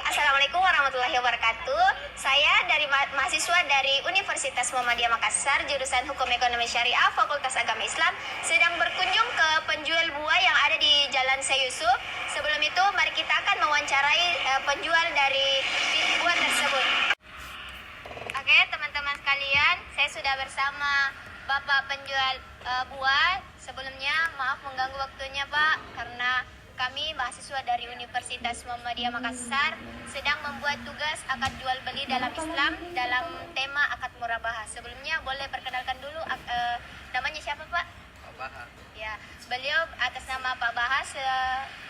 Assalamualaikum warahmatullahi wabarakatuh. Saya dari mahasiswa dari Universitas Muhammadiyah Makassar, jurusan Hukum Ekonomi Syariah, Fakultas Agama Islam, sedang berkunjung ke penjual buah yang ada di Jalan Syekh Yusuf. Sebelum itu, mari kita akan mewawancarai penjual dari buah tersebut. Oke, teman-teman sekalian, saya sudah bersama Bapak penjual buah. Sebelumnya, maaf mengganggu waktunya, Pak, karena kami mahasiswa dari Universitas Muhammadiyah Makassar sedang membuat tugas akad jual beli dalam Islam dalam tema akad murabahah. Sebelumnya boleh perkenalkan dulu namanya siapa, Pak? Pak Bahar. Ya, beliau atas nama Pak Bahar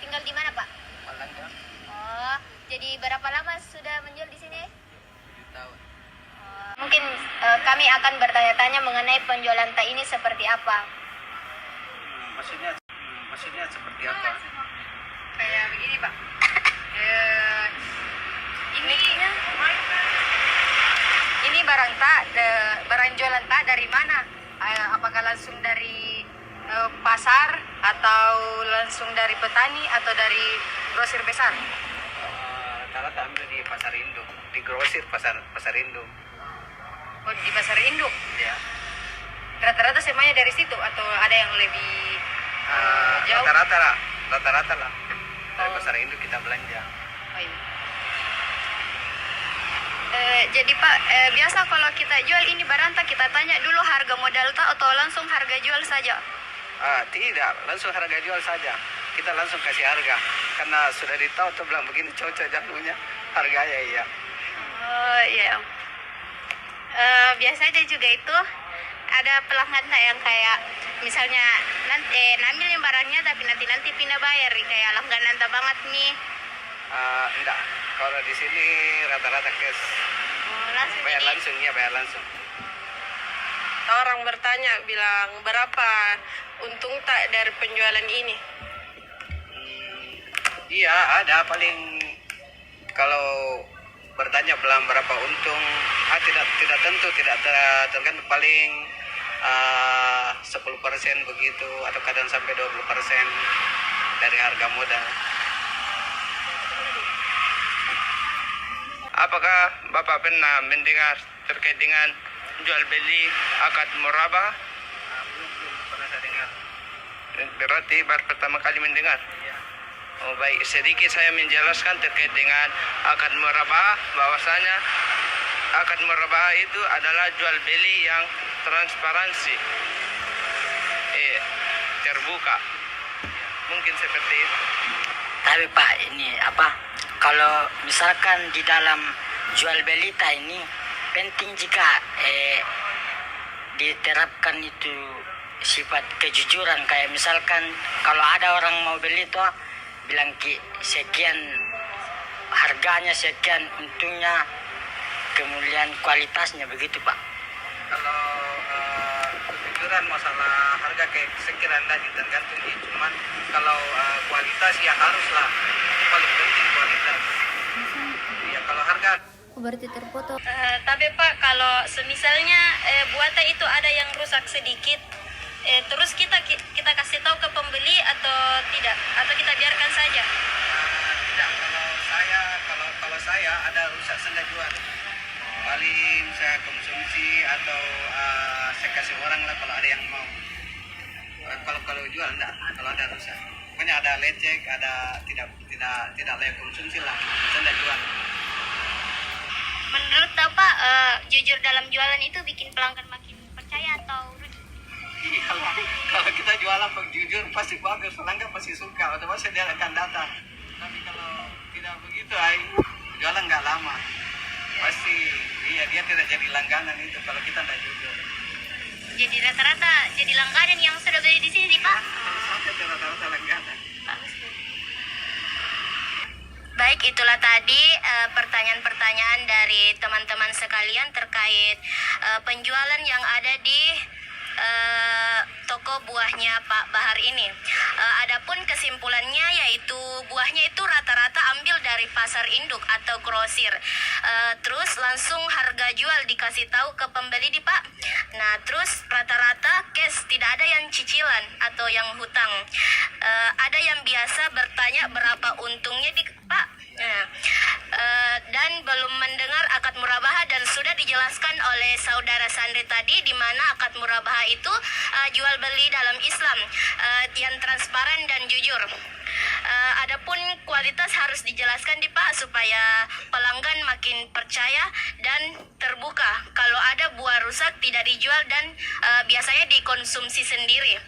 tinggal di mana, Pak? Malangga. Oh, jadi berapa lama sudah menjual di sini? 7 tahun. Mungkin kami akan bertanya-tanya mengenai penjualan teh ini seperti apa. Maksudnya seperti apa? Kayak begini, Pak. Ini barang jualan tak dari mana? Apakah langsung dari pasar atau langsung dari petani atau dari grosir besar? Rata-rata ambil di pasar induk, di grosir pasar induk. Oh, di pasar induk. Ya. Rata-rata semuanya dari situ atau ada yang lebih jauh? Rata-rata lah. Dari Oh. pasar induk kita belanja. Oh, iya. Jadi Pak, biasa kalau kita jual ini barang tak kita tanya dulu harga modal tak atau langsung harga jual saja? Tidak, langsung harga jual saja. Kita langsung kasih harga. Karena sudah ditahu tuh bilang begini cocok jatuhnya harganya iya. Oh iya. Biasanya juga itu ada pelanggan tak yang kayak misalnya nanti ambilin barangnya tapi nanti pindah bayar kayak langganan tak banget nih. Enggak. Kalau di sini rata-rata cash. Oh, langsung Bayar jadi- langsung ya, bayar langsung. Orang bertanya bilang berapa untung tak dari penjualan ini? Iya, ada paling kalau bertanya bilang berapa untung, tidak tentu, tidak tergantung paling 10% begitu atau kadang sampai 20% dari harga modal. Apakah Bapak pernah mendengar terkait dengan jual beli akad murabah? Belum pernah saya dengar. Berarti baru pertama kali mendengar. Oh, baik, sedikit saya menjelaskan terkait dengan akad murabah, bahwasanya akad murabah itu adalah jual beli yang transparansi, terbuka. Mungkin seperti itu. Tapi Pak, ini apa? Kalau misalkan di dalam jual beli ini penting jika diterapkan itu sifat kejujuran, kayak misalkan kalau ada orang mau beli tuh bilang sekian harganya, sekian untungnya, kemudian kualitasnya, begitu Pak. Kalau kejujuran masalah harga kayak sekiranya tadi tergantung ya, cuman kalau kualitas ya haruslah, itu paling penting kualitas. Ya kalau harga berarti terfoto. Tapi Pak, kalau semisalnya buatan itu ada yang rusak sedikit, terus kita kasih tahu ke pembeli atau tidak? Atau kita biarkan saja? tidak, kalau saya ada rusak saya nggak jual. Paling saya konsumsi atau saya kasih orang lah kalau ada yang mau. Kalau jual enggak, kalau ada rusak. Pokoknya ada lecek, ada tidak layak konsumsi lah, saya nggak jual. Menurut Bapak, jujur dalam jualan itu bikin pelanggan makin percaya atau rugi? Kalau kita jualan jujur pasti bagus, pelanggan pasti suka, otomatis dia akan datang. Tapi kalau tidak begitu, jualan nggak lama. Pasti dia tidak jadi langganan itu kalau kita tidak jujur. Jadi rata-rata jadi langganan yang sudah beli di sini, Pak. Sampai rata-rata langganan. Baik, itulah tadi pertanyaan-pertanyaan dari teman-teman sekalian terkait penjualan yang ada di toko buahnya Pak Bahar ini. Adapun kesimpulannya yaitu buahnya itu rata-rata ambil dari pasar induk atau grosir. Terus langsung harga jual dikasih tahu ke pembeli di Pak. Nah, terus rata-rata cash, tidak ada yang cicilan atau yang hutang. Ada yang biasa bertanya berapa untungnya di Pak. Nah, oleh saudara Sandri tadi, di mana akad murabahah itu jual beli dalam Islam yang transparan dan jujur. Adapun kualitas harus dijelaskan di Pak supaya pelanggan makin percaya dan terbuka. Kalau ada buah rusak tidak dijual dan biasanya dikonsumsi sendiri.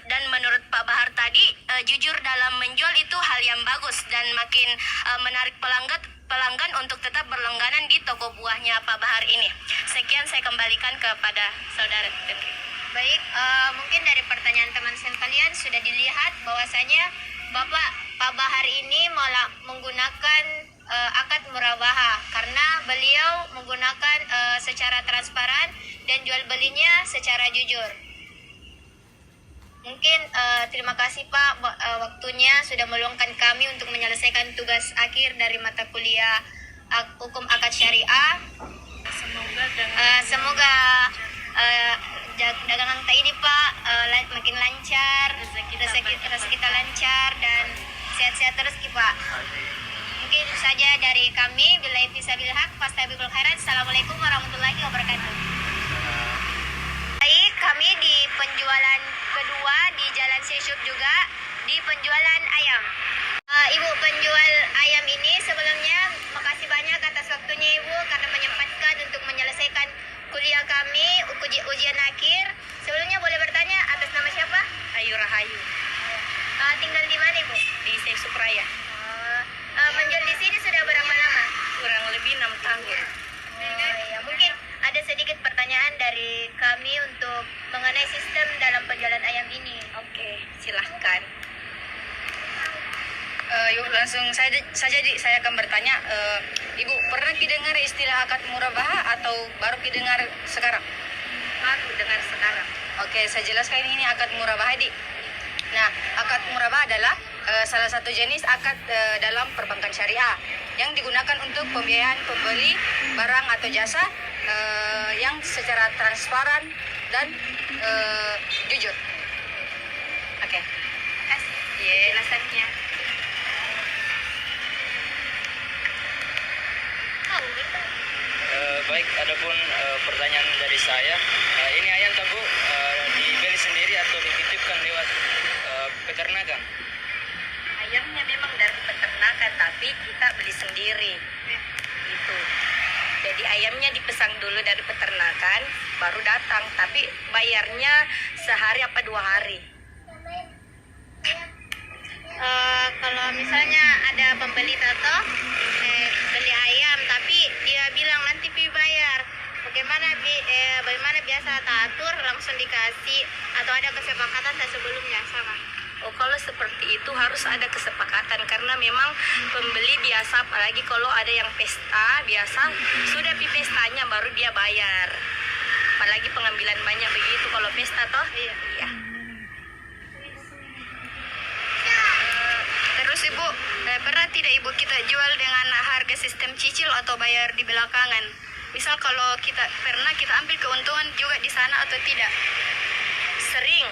Dan menurut Pak Bahar tadi, jujur dalam menjual itu hal yang bagus dan makin menarik pelanggan untuk tetap berlangganan di toko buahnya Pak Bahar ini. Sekian, saya kembalikan kepada saudara Tendri. Baik, mungkin dari pertanyaan teman sekalian sudah dilihat bahwasanya Pak Bahar ini malah menggunakan akad murabahah karena beliau menggunakan secara transparan dan jual belinya secara jujur. Mungkin terima kasih Pak waktunya sudah meluangkan kami untuk menyelesaikan tugas akhir dari mata kuliah Hukum Akad Syariah. Semoga dagangan kita ini Pak makin lancar, rezeki kita lancar dan sehat-sehat terus Pak. Mungkin itu saja dari kami. Billahi fisabilil haq, fastabiqul khairat. Assalamualaikum warahmatullahi wabarakatuh. Baik, kami di penjualan kedua di Jalan Syekh juga di penjualan ayam. Ibu penjual ayam ini sebelumnya makasih banyak atas waktunya Ibu karena menyempatkan untuk menyelesaikan kuliah kami ujian akhir. Sebelumnya boleh bertanya atas nama siapa? Ayu Rahayu, Tinggal di mana Ibu? di Syekh Supraya. Menjual di sini sudah berapa lama? Kurang lebih 6 tahun. Ya, mungkin ada sedikit pertanyaan dari kami untuk mengenai sistem dalam penjualan ayam ini. Oke, silahkan. Yuk langsung saya akan bertanya, Ibu pernah dengar istilah akad murabahah atau baru dengar sekarang? Baru dengar sekarang. Oke, saya jelaskan ini akad murabahah, Dik. Nah, akad murabahah adalah salah satu jenis akad dalam perbankan syariah yang digunakan untuk pembiayaan pembeli barang atau jasa yang secara transparan dan jujur. Oke. Kasih penjelasannya. Baik, adapun pertanyaan dari saya, ini ayam tabu dibeli sendiri atau dititipkan lewat peternakan? Ayamnya memang dari peternakan, tapi kita beli sendiri. Gitu. Jadi ayamnya dipesan dulu dari peternakan, baru datang. Tapi bayarnya sehari apa 2 hari. Kalau misalnya ada pembeli tato beli ayam tapi dia bilang nanti pi bayar, bagaimana biasa atur langsung dikasih atau ada kesepakatan sebelumnya sama? Oh, kalau seperti itu harus ada kesepakatan karena memang pembeli biasa, apalagi kalau ada yang pesta, biasa sudah pi pestanya baru dia bayar. Apalagi pengambilan banyak begitu kalau pesta toh. Iya. Terus Ibu, pernah tidak Ibu kita jual dengan harga sistem cicil atau bayar di belakangan? Misal kalau kita ambil keuntungan juga di sana atau tidak? Sering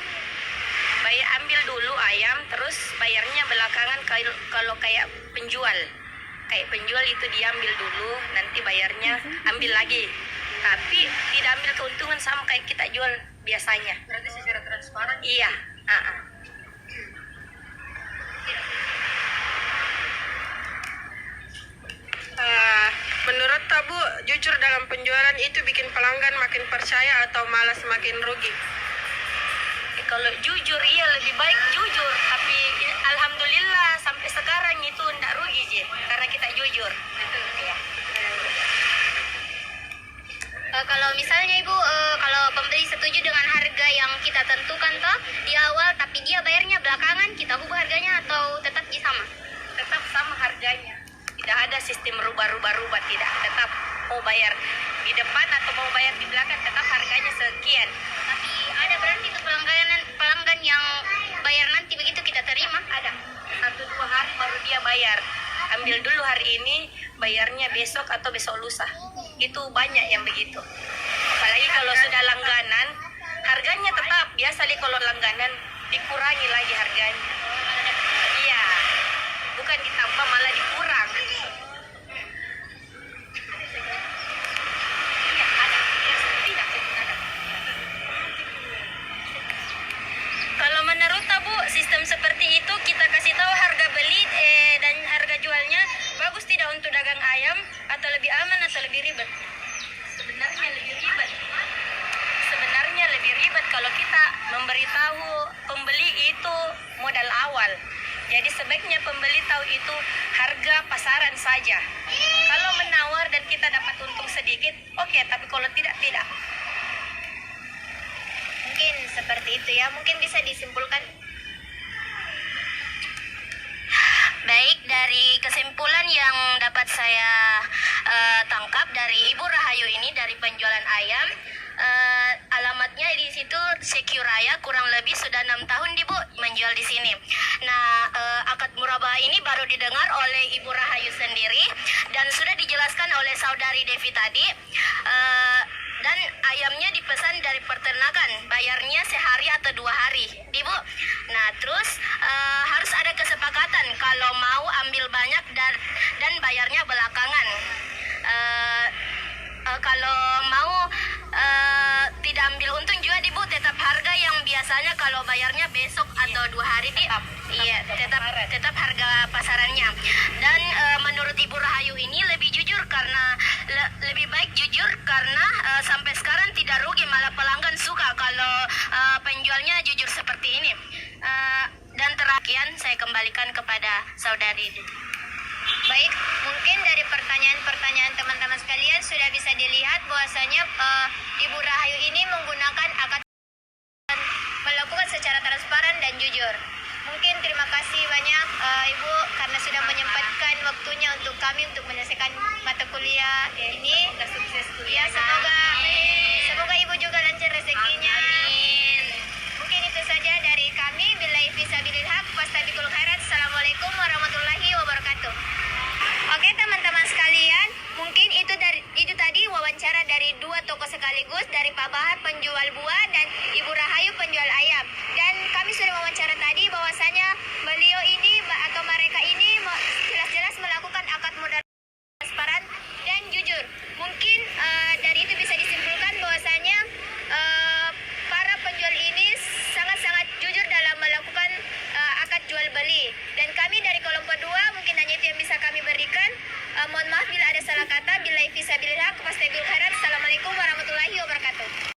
bayar, ambil dulu ayam terus bayarnya belakangan. Kalau kayak penjual itu diambil dulu, nanti bayarnya ambil lagi, tapi tidak ambil keuntungan sama kayak kita jual biasanya. Berarti secara transparan? Iya. Menurut Tabu, jujur dalam penjualan itu bikin pelanggan makin percaya atau malah semakin rugi? Kalau jujur iya lebih baik jujur, tapi alhamdulillah sampai sekarang itu tidak rugi je karena kita jujur. Betul ya. Kalau misalnya Ibu, kalau pembeli setuju dengan harga yang kita tentukan toh di awal, tapi dia bayarnya belakangan, kita ubah harganya atau tetap sama? Tetap sama harganya. Tidak ada sistem rubah-rubah, tidak. Tetap mau bayar di depan atau mau bayar di belakang, tetap harganya sekian. Tapi ada berarti itu pelanggan yang bayar nanti begitu kita terima? Ada 1-2 hari baru dia bayar. Ambil dulu hari ini, bayarnya besok atau besok lusa. Itu banyak yang begitu. Apalagi kalau sudah langganan, harganya tetap. Biasa deh kalau langganan dikurangi lagi harganya. Iya, bukan ditambah malah dikurang. Iya, saja untuk dagang ayam atau lebih aman atau lebih ribet? Sebenarnya lebih ribet kalau kita memberitahu pembeli itu modal awal. Jadi sebaiknya pembeli tahu itu harga pasaran saja. Kalau menawar dan kita dapat untung sedikit, oke, tapi kalau tidak, tidak. Mungkin seperti itu ya, mungkin bisa disimpulkan. Baik, dari kesimpulan yang dapat saya tangkap dari Ibu Rahayu ini dari penjualan ayam, alamatnya di situ Sekiraya, kurang lebih sudah 6 tahun Bu menjual di sini. Nah, akad murabah ini baru didengar oleh Ibu Rahayu sendiri dan sudah dijelaskan oleh Saudari Devi tadi. Dan ayamnya dipesan dari peternakan, bayarnya sehari atau 2 hari, Ibu. Nah, terus harus ada kesepakatan kalau mau ambil banyak dan bayarnya belakangan. Kalau mau tidak ambil untung juga, Ibu, tetap harga yang biasanya kalau bayarnya besok atau 2 hari, iya, tetap harga pasarannya. Dan menurut Ibu Rahayu ini lebih jujur karena lebih baik jujur karena sampai sekarang tidak rugi, malah pelanggan suka kalau penjualnya jujur seperti ini. Dan terakhir saya kembalikan kepada Saudari. Baik, mungkin dari pertanyaan-pertanyaan teman-teman sekalian sudah bisa dilihat bahwasanya Ibu Rahayu ini menggunakan akad melakukan secara transparan dan jujur. Mungkin terima kasih banyak Ibu karena sudah menyempatkan waktunya untuk kami untuk menyelesaikan mata kuliah ini. Sukses Ya, semoga Ibu juga lancar rezekinya. Mungkin itu saja dari kami. Billahi fisabilil haq, fastabiqul khairat. Assalamualaikum warahmatullahi wabarakatuh. Oke teman-teman sekalian, mungkin itu tadi wawancara dari 2 tokoh sekaligus, dari Pak Bahar penjual buah dan Ibu Rahayu penjual ayam. Dan kami sudah wawancara tadi bahwasanya beliau ini atau mereka ini jelas-jelas melakukan akad modal transparan dan jujur. Mungkin dari itu bisa disimpulkan bahwasanya para penjual ini sangat-sangat jujur dalam melakukan akad jual beli. Dan kami dari kelompok 2 mungkin hanya itu yang bisa kami berikan. Mohon maaf bila ada salah kata. Billahi fisabilillah, wastaghfirul khairat. Assalamualaikum warahmatullahi wabarakatuh.